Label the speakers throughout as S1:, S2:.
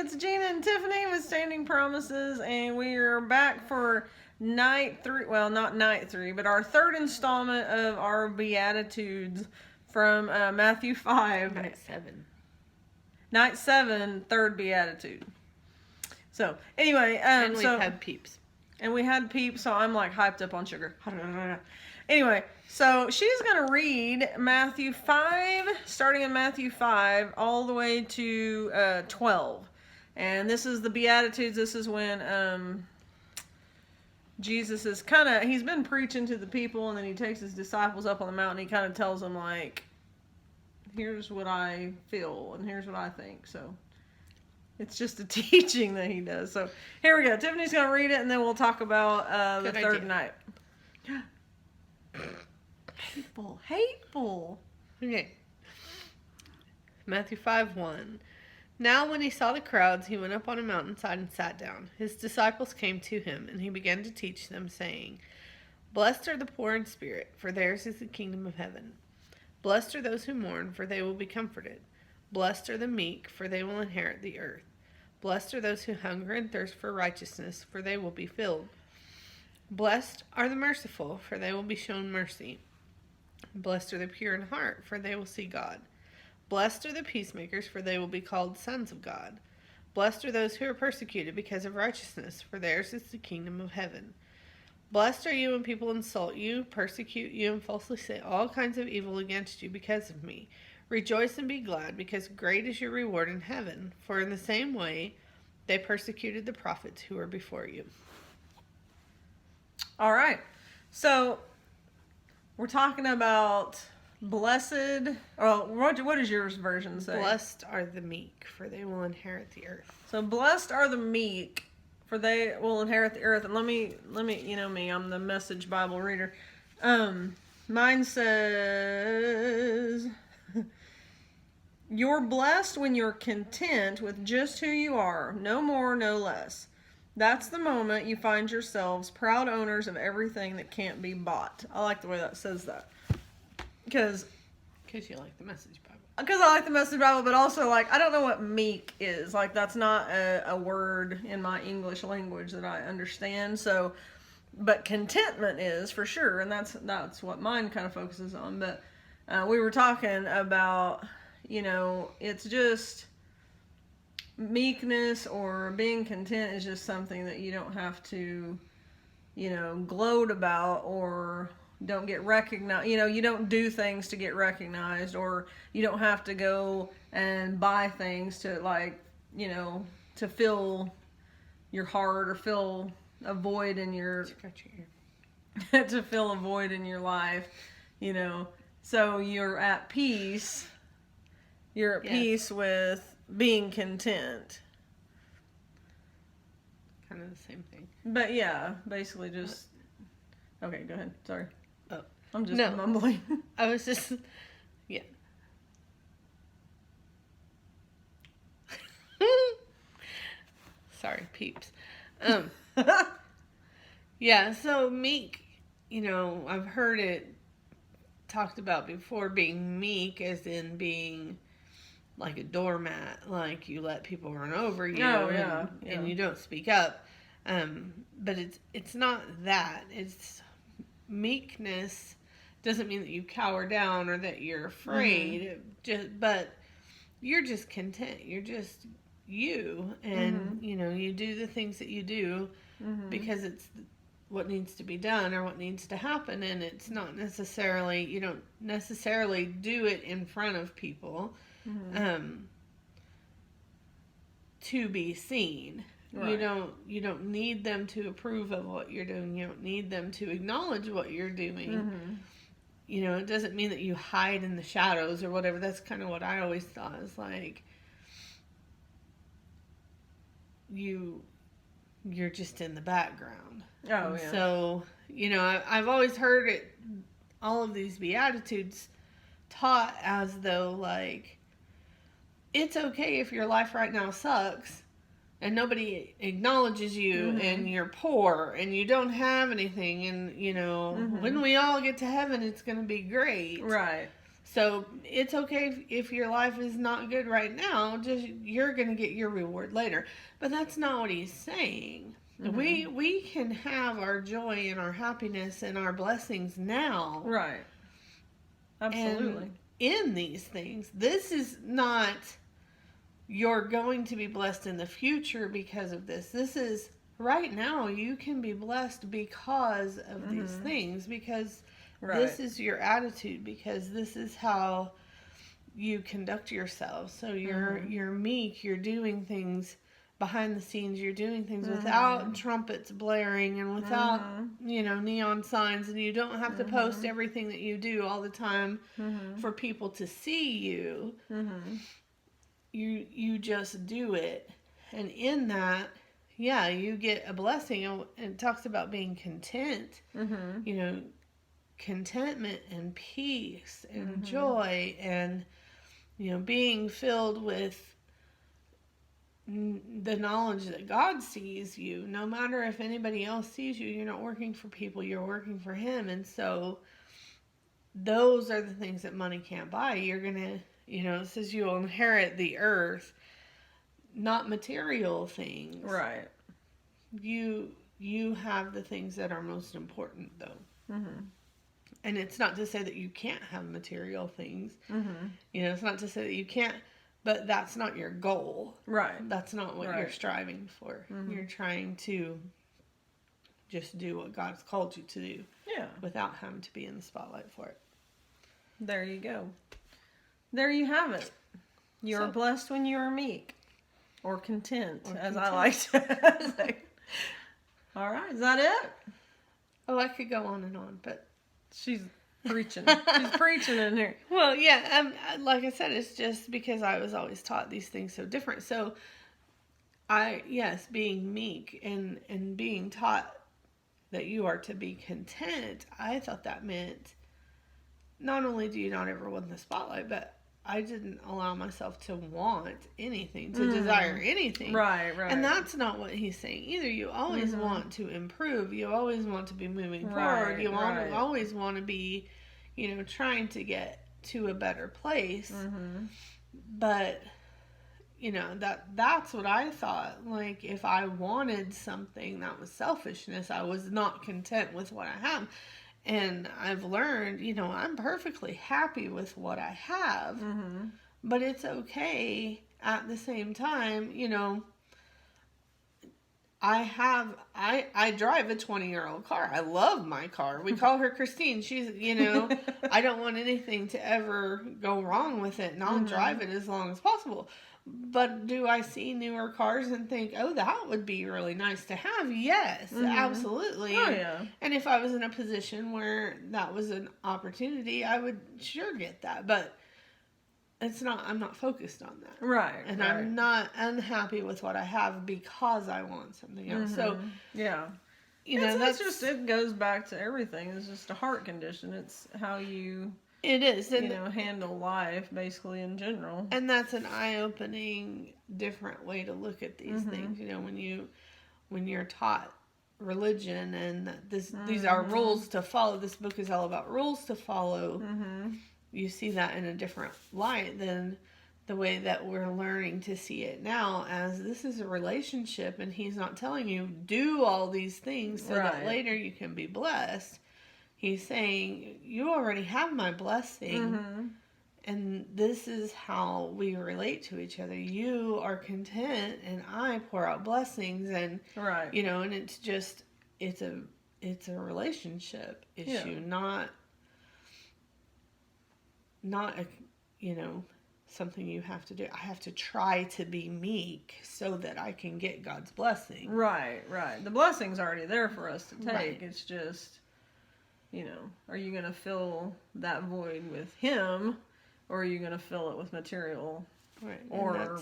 S1: it's Gina and Tiffany with Standing Promises, and we are back for night 3. Well, not night 3, but our third installment of our Beatitudes from Matthew 5.
S2: Night 7.
S1: Night 7, third Beatitude. So, anyway.
S2: And we've had peeps.
S1: And we had peeps, so I'm like hyped up on sugar. Anyway, so she's going to read Matthew 5, starting in Matthew 5, all the way to 12. And this is the Beatitudes. This is when Jesus is he's been preaching to the people, and then he takes his disciples up on the mountain. He kind of tells them, like, here's what I feel, and here's what I think. So it's just a teaching that he does. So here we go. Tiffany's going to read it, and then we'll talk about the third night. Hateful.
S2: Okay. Matthew 5:1. Now when he saw the crowds, he went up on a mountainside and sat down. His disciples came to him, and he began to teach them, saying, Blessed are the poor in spirit, for theirs is the kingdom of heaven. Blessed are those who mourn, for they will be comforted. Blessed are the meek, for they will inherit the earth. Blessed are those who hunger and thirst for righteousness, for they will be filled. Blessed are the merciful, for they will be shown mercy. Blessed are the pure in heart, for they will see God. Blessed are the peacemakers, for they will be called sons of God. Blessed are those who are persecuted because of righteousness, for theirs is the kingdom of heaven. Blessed are you when people insult you, persecute you, and falsely say all kinds of evil against you because of me. Rejoice and be glad, because great is your reward in heaven, for in the same way they persecuted the prophets who were before you.
S1: All right. So we're talking about blessed. Oh, what does yours version say?
S2: Blessed are the meek, for they will inherit the earth.
S1: So blessed are the meek, for they will inherit the earth. And let me, you know me, I'm the Message Bible reader. Mine says, you're blessed when you're content with just who you are, no more, no less. That's the moment you find yourselves proud owners of everything that can't be bought. I like the way that says that. Because
S2: you like the Message Bible.
S1: Because I like the Message Bible, but also, like, I don't know what meek is. Like, that's not a word in my English language that I understand. So, but contentment is, for sure. And that's what mine kind of focuses on. But we were talking about, you know, it's just meekness or being content is just something that you don't have to, you know, gloat about or don't get recognized. You know, you don't do things to get recognized, or you don't have to go and buy things to, like, you know, to fill your heart or fill a void in your to fill a void in your life, you know. So you're at peace. You're at peace with being content.
S2: Kind of the same thing.
S1: But yeah, basically just... Okay, go ahead. Sorry.
S2: Oh.
S1: I'm just mumbling.
S2: I was just... Yeah. Sorry, peeps. Yeah, so meek, you know, I've heard it talked about before, being meek as in being like a doormat, like you let people run over you and you don't speak up. But it's not that. It's meekness doesn't mean that you cower down or that you're afraid, but you're just content. You're just you, and you know, you do the things that you do because it's what needs to be done or what needs to happen, and it's not necessarily, you don't necessarily do it in front of people to be seen. Right. You don't need them to approve of what you're doing. You don't need them to acknowledge what you're doing. You know, it doesn't mean that you hide in the shadows or whatever. That's kind of what I always thought, is like you're just in the background.
S1: Oh, yeah.
S2: So, you know, I've always heard it, all of these Beatitudes taught as though, like, it's okay if your life right now sucks and nobody acknowledges you and you're poor and you don't have anything, and, you know, when we all get to heaven, it's going to be great.
S1: Right.
S2: So it's okay if your life is not good right now, just you're going to get your reward later. But that's not what he's saying. We can have our joy and our happiness and our blessings now.
S1: Right. Absolutely.
S2: And in these things, this is not you're going to be blessed in the future because of this. This is right now you can be blessed because of these things, because this is your attitude, because this is how you conduct yourself. So you're meek, you're doing things behind the scenes, you're doing things without trumpets blaring and without neon signs, and you don't have to post everything that you do all the time for people to see you. You just do it, and in that, you get a blessing. And it talks about being content. Contentment and peace and joy, and being filled with the knowledge that God sees you. No matter if anybody else sees you, you're not working for people, you're working for Him. And so those are the things that money can't buy. You're gonna, it says you will inherit the earth, not material things.
S1: Right.
S2: You have the things that are most important, though. And it's not to say that you can't have material things. It's not to say that you can't, but that's not your goal.
S1: Right.
S2: That's not what you're striving for. You're trying to just do what God's called you to do.
S1: Yeah.
S2: Without having to be in the spotlight for it.
S1: There you go. There you have it. You are blessed when you are meek. Or content, as I like to say. All right. Is that it?
S2: Oh, I could go on and on, but...
S1: She's preaching. She's preaching in here.
S2: Well, yeah, like I said, it's just because I was always taught these things so different. So, being meek and being taught that you are to be content, I thought that meant not only do you not ever want the spotlight, but I didn't allow myself to want anything, to desire anything.
S1: Right.
S2: And that's not what he's saying either. You always want to improve. You always want to be moving forward. You always want to be, trying to get to a better place. But, that's what I thought. Like, if I wanted something that was selfishness, I was not content with what I have. And I've learned, I'm perfectly happy with what I have, but it's okay at the same time, I drive a 20-year-old car. I love my car. We call her Christine. She's, I don't want anything to ever go wrong with it, and I'll drive it as long as possible. But do I see newer cars and think, oh, that would be really nice to have? Yes, absolutely.
S1: Oh, yeah.
S2: And if I was in a position where that was an opportunity, I would sure get that. But I'm not focused on that.
S1: Right.
S2: And I'm not unhappy with what I have because I want something else. So,
S1: yeah. That's just, it goes back to everything. It's just a heart condition. It's how you...
S2: It is. And,
S1: handle life, basically, in general.
S2: And that's an eye-opening, different way to look at these things. When you're taught religion and these are rules to follow. This book is all about rules to follow. You see that in a different light than the way that we're learning to see it now, as this is a relationship, and he's not telling you, do all these things so that later you can be blessed. He's saying, you already have my blessing, and this is how we relate to each other. You are content, and I pour out blessings, and and it's just it's a relationship issue, not a something you have to do. I have to try to be meek so that I can get God's blessing.
S1: Right. The blessing's already there for us to take. It's just, are you going to fill that void with Him, or are you going to fill it with material or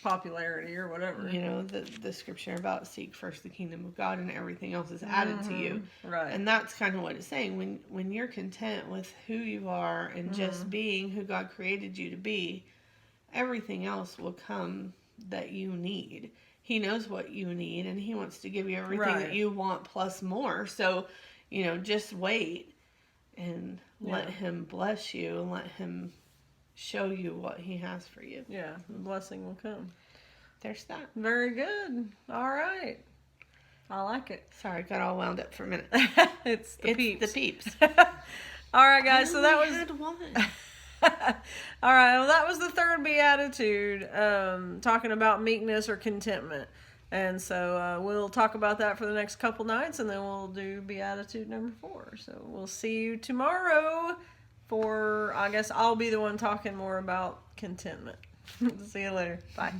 S1: popularity or whatever?
S2: The scripture about seek first the kingdom of God and everything else is added to you.
S1: Right.
S2: And that's kind of what it's saying. When you're content with who you are and just being who God created you to be, everything else will come that you need. He knows what you need, and He wants to give you everything that you want plus more. So, just wait and let
S1: Yeah.
S2: him bless you and let him show you what he has for you.
S1: Yeah, the blessing will come.
S2: There's that.
S1: Very good. All right. I like it.
S2: Sorry, got all wound up for a minute.
S1: It's the peeps.
S2: The peeps.
S1: All right, guys. So that was.
S2: Had one.
S1: All right. Well, that was the third beatitude, talking about meekness or contentment, and so we'll talk about that for the next couple nights, and then we'll do beatitude number 4. So we'll see you tomorrow. I guess I'll be the one talking more about contentment. See you later. Bye.